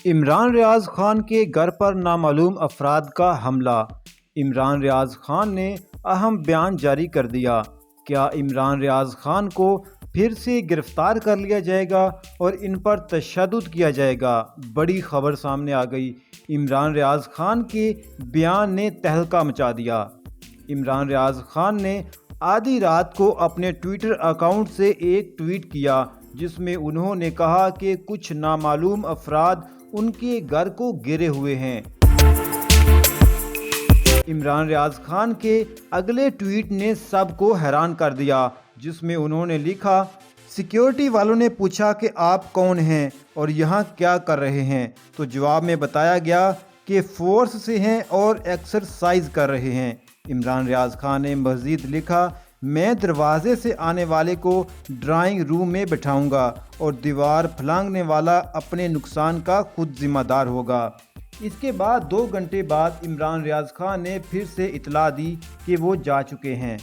عمران ریاض خان کے گھر پر نامعلوم افراد کا حملہ۔ عمران ریاض خان نے اہم بیان جاری کر دیا۔ کیا عمران ریاض خان کو پھر سے گرفتار کر لیا جائے گا اور ان پر تشدد کیا جائے گا؟ بڑی خبر سامنے آ گئی۔ عمران ریاض خان کے بیان نے تہلکہ مچا دیا۔ عمران ریاض خان نے آدھی رات کو اپنے ٹویٹر اکاؤنٹ سے ایک ٹویٹ کیا جس میں انہوں نے کہا کہ کچھ نامعلوم افراد ان کے گھر کو گھیرے ہوئے ہیں۔ عمران ریاض خان کے اگلے ٹویٹ نے سب کو حیران کر دیا جس میں انہوں نے لکھا، سیکیورٹی والوں نے پوچھا کہ آپ کون ہیں اور یہاں کیا کر رہے ہیں، تو جواب میں بتایا گیا کہ فورس سے ہیں اور ایکسرسائز کر رہے ہیں۔ عمران ریاض خان نے مزید لکھا، میں دروازے سے آنے والے کو ڈرائنگ روم میں بٹھاؤں گا اور دیوار پھلانگنے والا اپنے نقصان کا خود ذمہ دار ہوگا۔ اس کے بعد 2 گھنٹے بعد عمران ریاض خان نے پھر سے اطلاع دی کہ وہ جا چکے ہیں۔